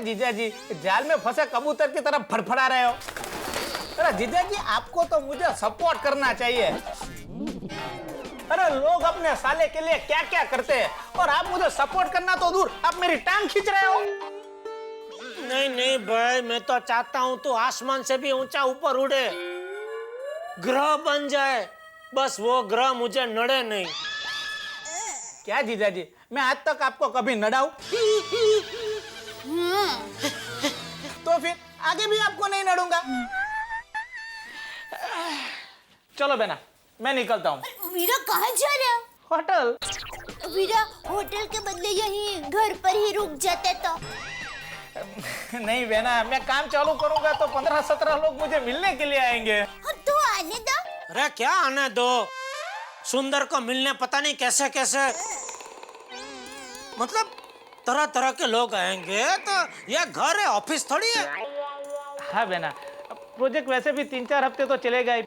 जीजा जी जाल में फंसे कबूतर की तरफ फड़फड़ा रहे हो? अरे जीजा जी आपको तो मुझे सपोर्ट करना चाहिए। अरे लोग अपने साले के लिए क्या क्या करते हैं और आप मुझे सपोर्ट करना तो दूर, आप मेरी टांग खींच रहे हो। नहीं नहीं भाई, मैं तो चाहता हूँ तो आसमान से भी ऊंचा ऊपर उड़े, ग्रह बन जाए, बस वो ग्रह मुझे नड़े नहीं। क्या जीजा जी, मैं आज तक आपको कभी नड़ाऊं? तो फिर आगे भी आपको नहीं नड़ूंगा। चलो बेना, मैं निकलता हूँ। वीरा कहाँ जा रहा? होटल। वीरा होटल के बदले यहीं घर पर ही रुक जाते तो। नहीं बेना, मैं काम चालू करूंगा तो 15-17 लोग मुझे मिलने के लिए आएंगे। तो आने दो। अरे क्या आने दो, सुंदर को मिलने पता नहीं कैसे कैसे, मतलब तरह तरह के लोग आएंगे, तो ये घर है, ऑफिस थोड़ी है। हाँ बेना, प्रोजेक्ट वैसे भी 3-4 हफ्ते तो चलेगा ही,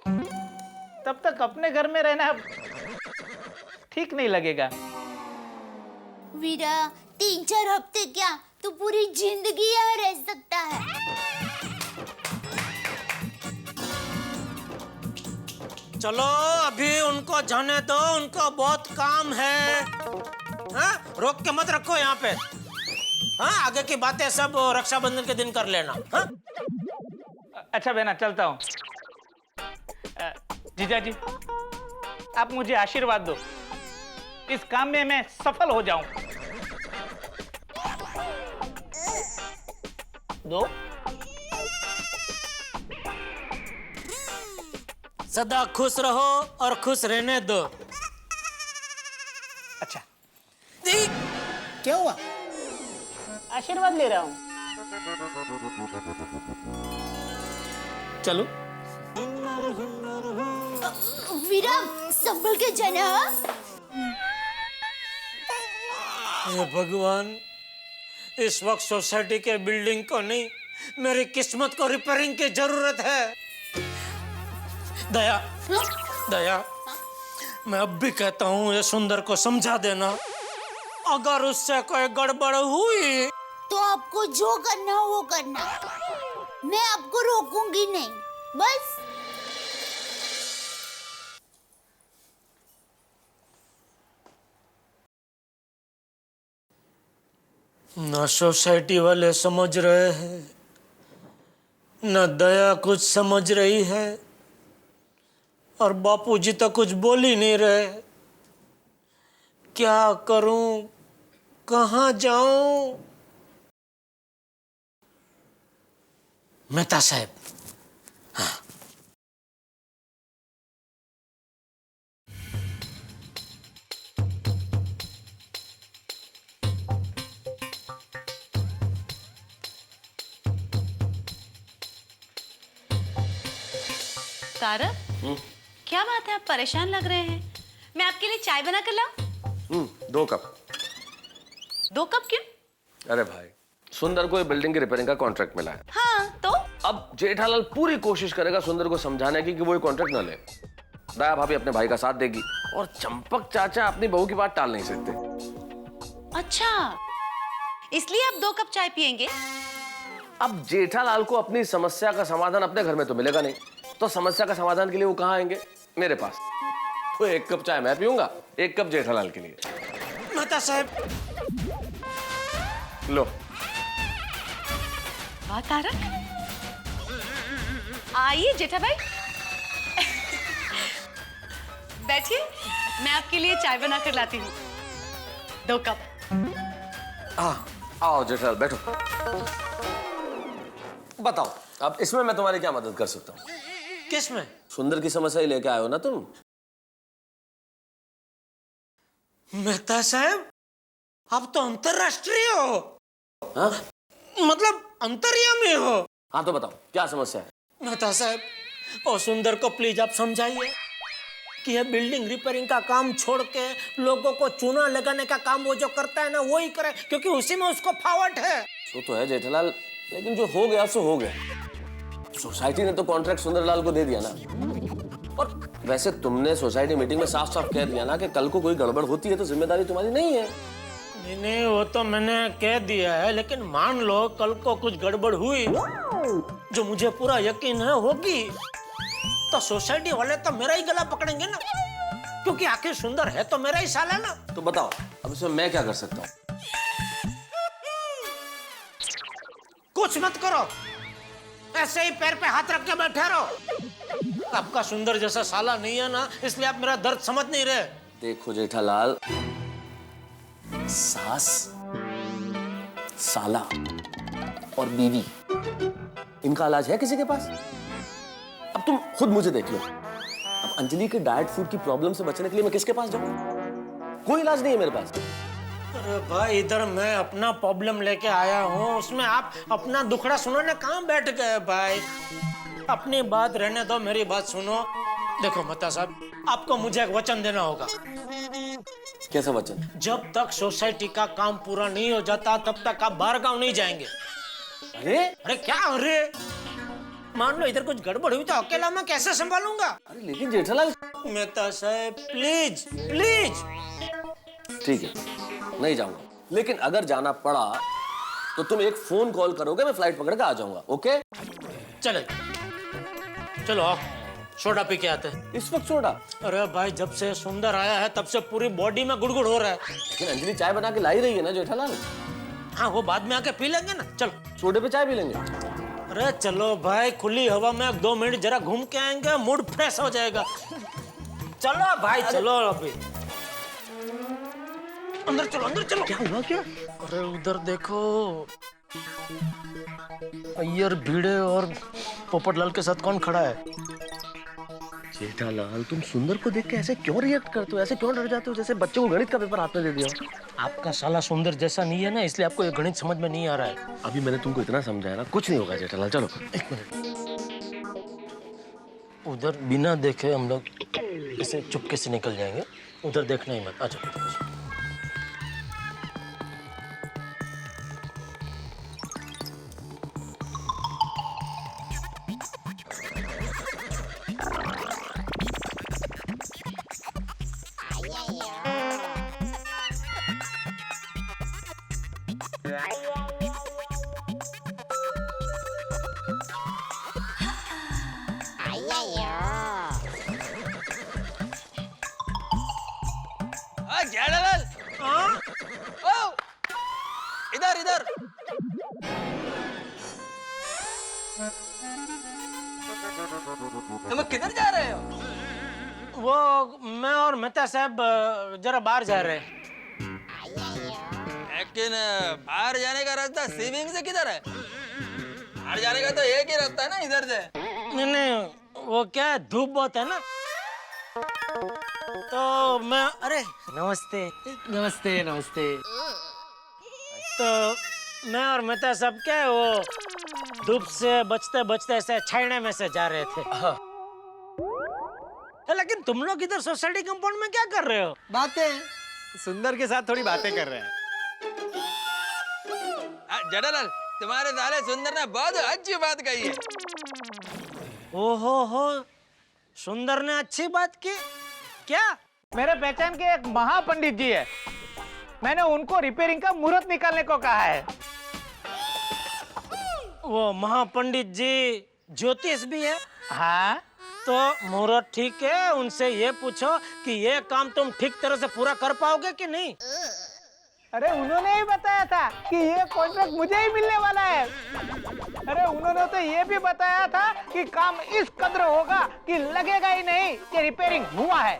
तब तक अपने घर में रहना ठीक नहीं लगेगा। वीरा 3-4 हफ्ते क्या, तू पूरी जिंदगी यहाँ रह सकता है। चलो अभी उनको जाने दो, उनको बहुत काम है। हाँ, रोक के मत रखो यहाँ पे। हाँ, आगे की बातें सब रक्षाबंधन के दिन कर लेना। हाँ? अच्छा बेना, चलता हूँ। जीजा जी आप मुझे आशीर्वाद दो, इस काम में मैं सफल हो जाऊं। दो। सदा खुश रहो और खुश रहने दो। अच्छा क्या हुआ? आशीर्वाद ले रहा हूं। चलो। वीरा संभल के जाना। हे भगवान, इस वक्त सोसाइटी के बिल्डिंग को नहीं, मेरी किस्मत को रिपेयरिंग की जरूरत है। दया, दया, मैं अब भी कहता हूँ ये सुंदर को समझा देना, अगर उससे कोई गड़बड़ हुई तो आपको जो करना हो वो करना, मैं आपको रोकूंगी नहीं, बस। ना सोसाइटी वाले समझ रहे हैं, न दया कुछ समझ रही है, और बापूजी तो कुछ बोल ही नहीं रहे। क्या करूं, कहां जाऊं? मेहता साहब, हाँ। तारक, क्या बात है, आप परेशान लग रहे हैं? मैं आपके लिए चाय बना कर लाऊं? 2 कप। 2 कप क्यों? अरे भाई, सुंदर को ये बिल्डिंग की रिपेयरिंग का कॉन्ट्रैक्ट मिला है। हाँ तो? अब जेठालाल पूरी कोशिश करेगा सुंदर को समझाने की कि वो ये कॉन्ट्रैक्ट ना ले। दया भाभी अपने भाई का साथ देगी, और चंपक चाचा अपनी बहू की बात टाल नहीं सकते। अच्छा, इसलिए आप 2 कप चाय पियेंगे? अब जेठालाल को अपनी समस्या का समाधान अपने घर में तो मिलेगा नहीं, तो समस्या का समाधान के लिए वो कहाँ आएंगे? मेरे पास। तो 1 कप चाय मैं पीऊंगा, 1 कप जेठालाल के लिए। मेहता साहब, लो। वाह तारक, आइए जेठा भाई, बैठिए, मैं आपके लिए चाय बना कर लाती हूँ। 2 कप। आओ जेठालाल, बैठो। बताओ, अब इसमें मैं तुम्हारी क्या मदद कर सकता हूँ? किसमें? सुंदर की समस्या ही लेके आए हो ना तुम? मेहता साहब, आप तो अंतरराष्ट्रीय हो। हाँ? मतलब अंतर्यामी हो। हाँ तो बताओ, क्या समस्या है? मेहता साहब, और सुंदर को प्लीज आप समझाइए कि ये बिल्डिंग रिपेयरिंग का काम छोड़ के लोगों को चूना लगाने का काम वो जो करता है ना, वो ही करे, क्योंकि उसी में उसको फावट है। तो है जेठालाल, लेकिन जो हो गया सो हो गया। सोसाइटी ने तो कॉन्ट्रैक्ट सुंदरलाल को दे दिया ना। और वैसे तुमने सोसाइटी मीटिंग में साफ साफ कह दिया ना कि कल को कोई गड़बड़ होती है तो जिम्मेदारी तुम्हारी नहीं है। नहीं, वो तो मैंने कह दिया है, लेकिन मान लो कल को कुछ गड़बड़ हुई, जो मुझे पूरा यकीन है होगी, तो सोसाइटी वाले तो मेरा ही गला पकड़ेंगे ना, क्योंकि आखिर सुंदर है तो मेरा ही साला ना। तो बताओ अब इसमें मैं क्या कर सकता हूँ? कुछ मत करो, ऐसे ही पैर पे हाथ रख के बैठे रहो। आपका सुंदर जैसा साला नहीं है ना, इसलिए आप मेरा दर्द समझ नहीं रहे। देखो जेठालाल, सास, साला और बीवी, इनका इलाज है किसी के पास? अब तुम खुद मुझे देख लो, अब अंजलि के डाइट फूड की प्रॉब्लम से बचने के लिए मैं किसके पास जाऊं? कोई इलाज नहीं है मेरे पास। अरे भाई, इधर मैं अपना प्रॉब्लम लेके आया हूँ, उसमें आप अपना दुखड़ा सुनाने कहाँ बैठ गए भाई? अपनी बात रहने दो, मेरी बात सुनो। देखो मेहता साहब, आपको मुझे एक वचन देना होगा। कैसा वचन? जब तक सोसाइटी का काम पूरा नहीं हो जाता तब तक आप बाहर गाँव नहीं जाएंगे। अरे क्या अरे? मान लो इधर कुछ गड़बड़ हुई तो अकेला मैं कैसे संभालूंगा? अरे लेकिन जेठालाल। मेहता साहब प्लीज प्लीज। ठीक है, नहीं जाऊंगा, लेकिन अगर जाना पड़ा तो तुम एक फोन कॉल करोगे, मैं फ्लाइट पकड़ के आ जाऊंगा। ओके? चले चलो आओ, सोडा पी के आते हैं। इस वक्त सोडा? अरे भाई, जब से सुंदर आया है तब से पूरी बॉडी में गुड़गुड़ हो रहा है। लेकिन अंजलि चाय बना के लाई रही है ना जेठालाल। हाँ, वो बाद में आके पी लेंगे ना। चलो, सोडे पे चाय पी लेंगे। अरे चलो भाई, खुली हवा में 2 मिनट जरा घूम के आएंगे, मूड फ्रेश हो जाएगा। चलो भाई, चलो अभी अंदर चलो, अंदर चलो। क्या हुआ क्या? अरे उधर देखो, अय्यर भिड़े और पोपटलाल के साथ कौन खड़ा है? जेठालाल, तुम सुंदर को देख के ऐसे क्यों रिएक्ट करते हो? ऐसे क्यों डर जाते हो जैसे बच्चे को गणित का पेपर हाथ में दे दिया? आपका साला सुंदर जैसा नहीं है ना, इसलिए आपको ये गणित समझ में नहीं आ रहा है। अभी मैंने तुमको इतना समझाया ना, कुछ नहीं होगा जेठालाल। चलो एक मिनट, उधर बिना देखे हम लोग इसे चुपके से निकल जाएंगे। उधर देखना ही मत। आ जाओ। जेठालाल, ओ, इधर इधर। तुम किधर जा रहे हो? वो मैं और मेहता साहब जरा बाहर जा रहे हैं। लेकिन बाहर जाने का रास्ता स्विमिंग से किधर है? बाहर जाने का तो एक ही रास्ता है ना, इधर से। नहीं नहीं, वो क्या है, धूप बहुत है ना, तो मैं अरे नमस्ते नमस्ते नमस्ते। तो मैं और मेहता साहब क्या है, वो धूप से बचते बचते ऐसे छायने में से जा रहे थे। लेकिन तुम लोग इधर सोसाइटी कंपाउंड में क्या कर रहे हो? बातें, सुंदर के साथ थोड़ी बातें कर रहे हैं। जेठालाल, तुम्हारे साले सुंदर ने बहुत अच्छी बात कही है। ओहो हो, सुंदर ने अच्छी बात की क्या? मेरे पहचान के एक महापंडित जी है, मैंने उनको रिपेयरिंग का मुहूर्त निकालने को कहा है। वो महापंडित जी ज्योतिष भी है? हाँ, तो मुहूर्त ठीक है, उनसे ये पूछो कि ये काम तुम ठीक तरह से पूरा कर पाओगे कि नहीं। अरे उन्होंने ही बताया था कि ये कॉन्ट्रैक्ट मुझे ही मिलने वाला है। अरे उन्होंने तो ये भी बताया था कि काम इस कदर होगा कि लगेगा ही नहीं कि रिपेयरिंग हुआ है।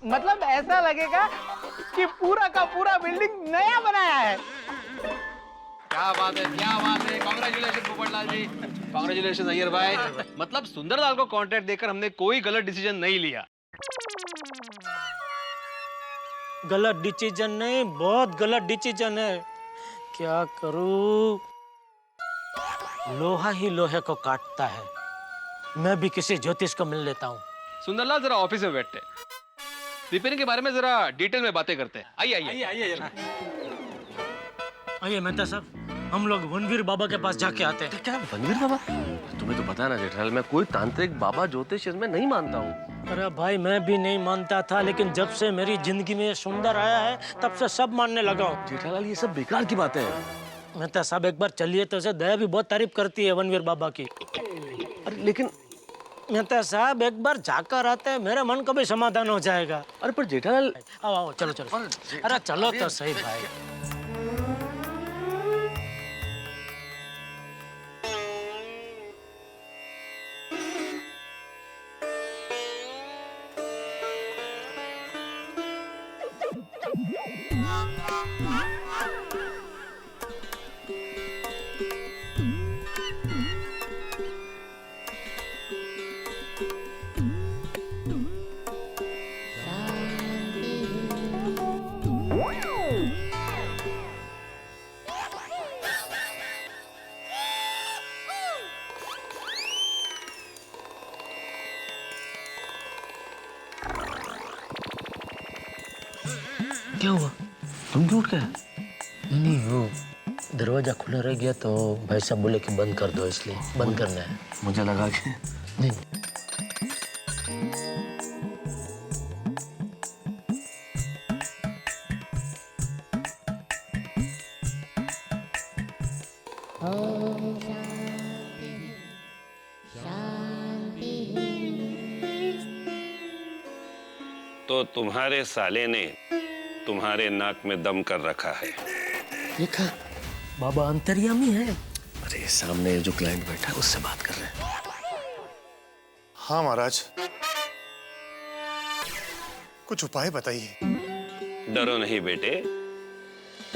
मतलब ऐसा लगेगा कि पूरा का पूरा बिल्डिंग नया बनाया है। क्या बात है, क्या बात है। कांग्रेचुलेशन पोपटलाल जी, कांग्रेचुलेशन अय्यर भाई। मतलब सुंदरलाल को कॉन्ट्रैक्ट देकर हमने कोई गलत डिसीजन नहीं लिया। गलत डिसीजन नहीं, बहुत गलत डिसीजन है। क्या करूं, लोहा ही लोहे को काटता है। मैं भी किसी ज्योतिष को मिल लेता हूँ। सुंदरलाल जरा ऑफिस में बैठते, रिपेयरिंग के बारे में जरा डिटेल में बातें करते हैं। आइए आइए आइए। आइए मेहता साहब, हम लोग वनवीर बाबा के पास जाके आते हैं। क्या वनवीर बाबा? तुम्हें तो पता है ना जेठालाल, मैं कोई तांत्रिक बाबा ज्योतिष इसमें नहीं मानता हूँ। अरे भाई मैं भी नहीं मानता था, लेकिन जब से मेरी जिंदगी में सुंदर आया है तब से सब मानने लगा हूँ। जेठालाल ये सब बेकार की बातें हैं। मेहता साहब एक बार चलिए तो उसे दया भी बहुत तारीफ करती है वनवीर बाबा की। अरे लेकिन मेहता साहब एक बार जाकर आते हैं, मेरा मन का भी समाधान हो जाएगा। अरे पर जेठालाल आओ आओ चलो चलो। अरे चलो तो सही भाई। क्या हुआ? तुम क्यों उठ गए? नहीं वो दरवाजा खुला रह गया तो भाई साहब बोले कि बंद कर दो, इसलिए बंद करना है। मुझे लगा कि नहीं तो तुम्हारे साले ने तुम्हारे नाक में दम कर रखा है। देखा बाबा अंतर्यामी है। अरे सामने जो क्लाइंट बैठा है उससे बात कर रहे हैं। हाँ महाराज, कुछ उपाय बताइए। डरो नहीं बेटे,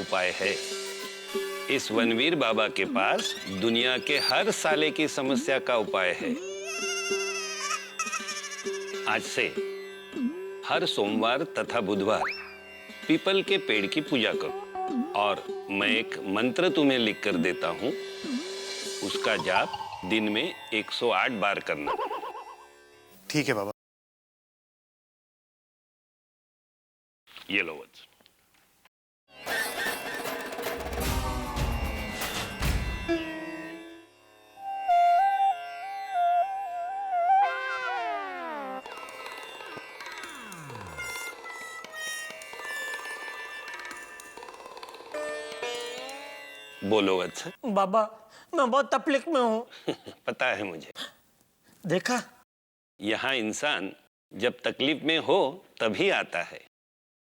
उपाय है। इस वनवीर बाबा के पास दुनिया के हर साले की समस्या का उपाय है। आज से हर सोमवार तथा बुधवार पीपल के पेड़ की पूजा करो और मैं एक मंत्र तुम्हें लिख कर देता हूं, उसका जाप दिन में 108 बार करना। ठीक है बाबा। ये लो वत्स। बोलो वत्स। बाबा मैं बहुत तकलीफ में हूँ। पता है मुझे। देखा यहाँ इंसान जब तकलीफ में हो तभी आता है,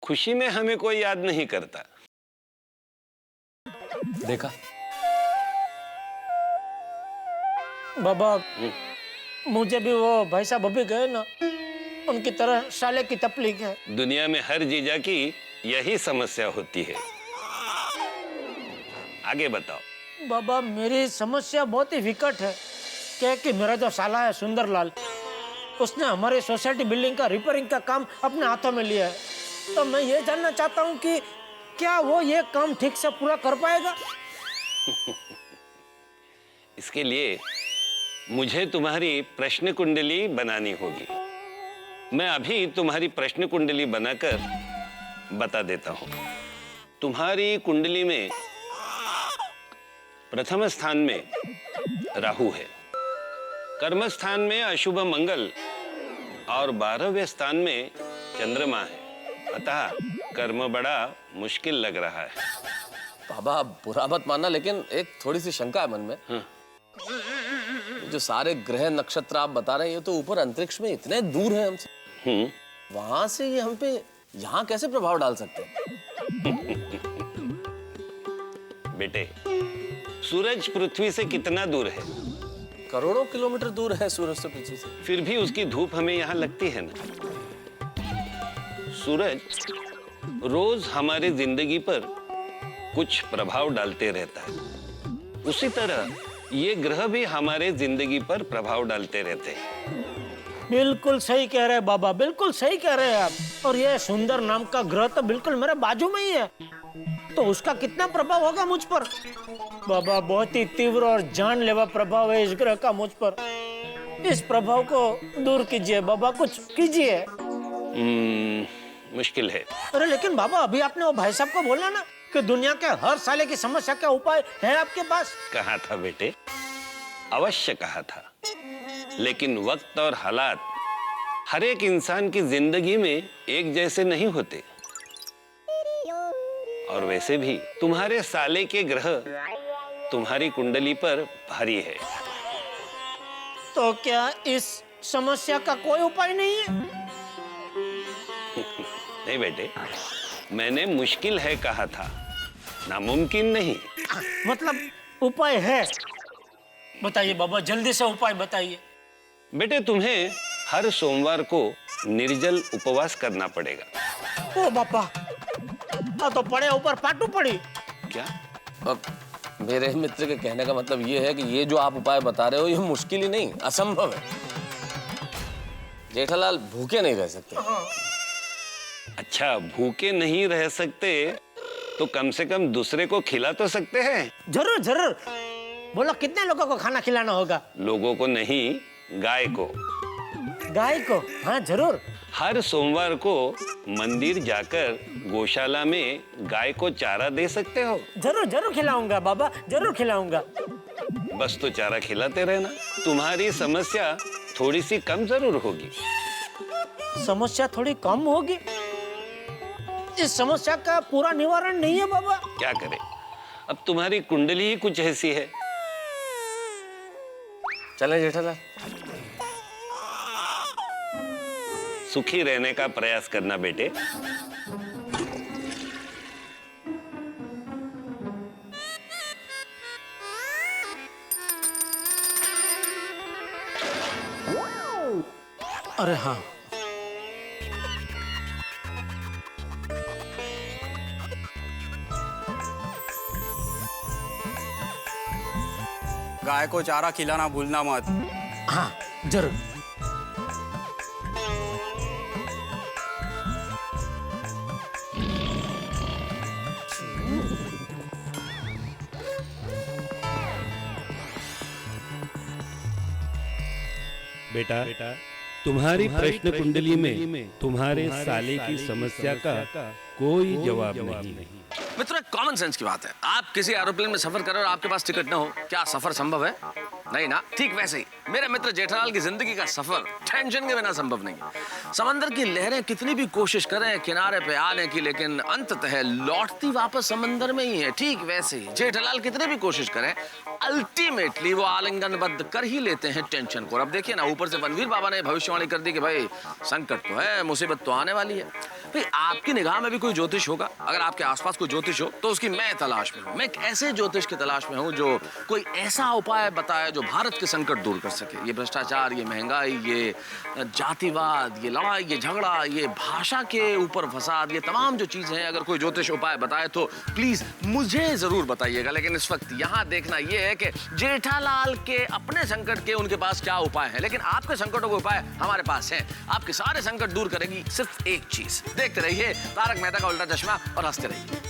खुशी में हमें कोई याद नहीं करता। देखा बाबा मुझे भी वो भाई साहब अभी गए ना, उनकी तरह साले की तकलीफ है। दुनिया में हर जीजा की यही समस्या होती है। आगे बताओ। बाबा मेरी समस्या बहुत ही विकट है। क्या कि मेरा जो साला है सुंदरलाल, उसने हमारी सोसाइटी बिल्डिंग का रिपेयरिंग का काम अपने हाथों में लिया है। तो मैं ये जानना चाहता हूँ कि क्या वो ये काम ठीक से पूरा कर पाएगा? इसके लिए मुझे तुम्हारी प्रश्न कुंडली बनानी होगी। मैं अभी तुम्हारी प्रश्न कुंडली बनाकर बता देता हूँ। तुम्हारी कुंडली में प्रथम स्थान में राहु है, कर्म स्थान में अशुभ मंगल और 12वें स्थान में चंद्रमा है। अतः कर्म बड़ा मुश्किल लग रहा है। बाबा आप बुरा मत मानना, लेकिन एक थोड़ी सी शंका है मन में। हाँ। जो सारे ग्रह नक्षत्र आप बता रहे हैं, ये तो ऊपर अंतरिक्ष में इतने दूर है हमसे, वहां से ये हम पे यहाँ कैसे प्रभाव डाल सकते हैं? बेटे, सूरज पृथ्वी से कितना दूर है? करोड़ों किलोमीटर दूर है सूरज से पृथ्वी से। फिर भी उसकी धूप हमें यहाँ लगती है ना। सूरज रोज हमारे जिंदगी पर कुछ प्रभाव डालते रहता है। उसी तरह ये ग्रह भी हमारे जिंदगी पर प्रभाव डालते रहते हैं। बिल्कुल सही कह रहे हैं बाबा, बिल्कुल सही कह रहे हैं आप। और ये सुंदर नाम का ग्रह तो बिल्कुल मेरे बाजू में ही है, तो उसका कितना प्रभाव होगा मुझ पर? बाबा बहुत ही तीव्र और जानलेवा प्रभाव है इस ग्रह का मुझ पर। इस प्रभाव को दूर कीजिए बाबा, कुछ कीजिए। मुश्किल है। अरे लेकिन बाबा अभी आपने वो भाई साहब को बोला ना कि दुनिया के हर साले की समस्या का उपाय है आपके पास? कहा था बेटे, अवश्य कहा था, लेकिन वक्त और हालात हर एक इंसान की जिंदगी में एक जैसे नहीं होते। और वैसे भी तुम्हारे साले के ग्रह तुम्हारी कुंडली पर भारी है। तो क्या इस समस्या का कोई उपाय नहीं है? नहीं बेटे, मैंने मुश्किल है कहा था, नामुमकिन नहीं। मतलब उपाय है? बताइए बाबा, जल्दी से उपाय बताइए। बेटे, तुम्हें हर सोमवार को निर्जल उपवास करना पड़ेगा। ओ बापा, तो पड़े ऊपर पाटू पड़ी। क्या? अब मेरे मित्र के कहने का मतलब ये है कि ये जो आप उपाय बता रहे हो ये मुश्किल ही नहीं, असंभव है। जेठालाल भूखे नहीं रह सकते। अच्छा, भूखे नहीं रह सकते तो कम से कम दूसरे को खिला तो सकते हैं। जरूर जरूर, बोलो कितने लोगों को खाना खिलाना होगा? लोगों को नहीं, गाय को। गाय को? हाँ जरूर। हर सोमवार को मंदिर जाकर गौशाला में गाय को चारा दे सकते हो। जरूर जरूर खिलाऊंगा बाबा, जरूर खिलाऊंगा। बस तो चारा खिलाते रहना, तुम्हारी समस्या थोड़ी सी कम जरूर होगी। समस्या थोड़ी कम होगी? इस समस्या का पूरा निवारण नहीं है बाबा। क्या करे, अब तुम्हारी कुंडली ही कुछ ऐसी है। चलें जेठालाल। सुखी रहने का प्रयास करना बेटे। अरे हाँ, गाय को चारा खिलाना भूलना मत। हाँ जरूर। बेटा, तुम्हारी प्रश्न कुंडली में तुम्हारे साले की समस्या का कोई जवाब नहीं। मित्रों, एक कॉमन सेंस की बात है। आप किसी एरोप्लेन में सफर कर रहे हो और आपके पास टिकट ना हो, क्या सफर संभव है? नहीं ना। ठीक वैसे ही मेरे मित्र जेठालाल की जिंदगी का सफर टेंशन के बिना संभव नहीं है। समंदर की लहरें कितनी भी कोशिश करें किनारे पे आने की, लेकिन अंततः लौटती वापस समंदर में ही है। ठीक वैसे ही जेठालाल कितने भी कोशिश करें, अल्टीमेटली वो आलिंगनबद्ध कर ही लेते हैं टेंशन को। और अब देखिए ना, ऊपर से बनवीर बाबा ने भविष्यवाणी कर दी कि भाई संकट तो है, मुसीबत तो आने वाली है। भाई आपकी निगाह में भी कोई ज्योतिष होगा? अगर आपके आसपास कोई ज्योतिष हो तो उसकी मैं तलाश में हूँ। मैं एक ऐसे ज्योतिष की तलाश में हूँ जो कोई ऐसा उपाय बताए जो भारत के संकट दूर कर सके। ये भ्रष्टाचार, ये महंगाई, ये जातिवाद, ये लड़ाई, ये झगड़ा, ये भाषा के ऊपर फसाद, ये तमाम जो चीजें हैं, अगर कोई ज्योतिष उपाय बताए तो प्लीज मुझे जरूर बताइएगा। लेकिन इस वक्त यहाँ देखना ये है कि जेठालाल के अपने संकट के उनके पास क्या उपाय है, लेकिन आपके संकटों के उपाय हमारे पास है। आपके सारे संकट दूर करेगी सिर्फ एक चीज। देखते रहिए तारक मेहता का उल्टा चश्मा और हंसते रहिए।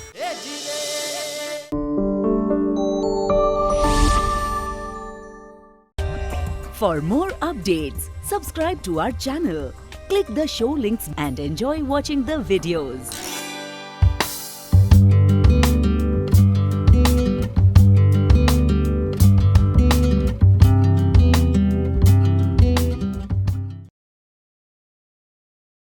For more updates, subscribe to our channel, click the show links and enjoy watching the videos.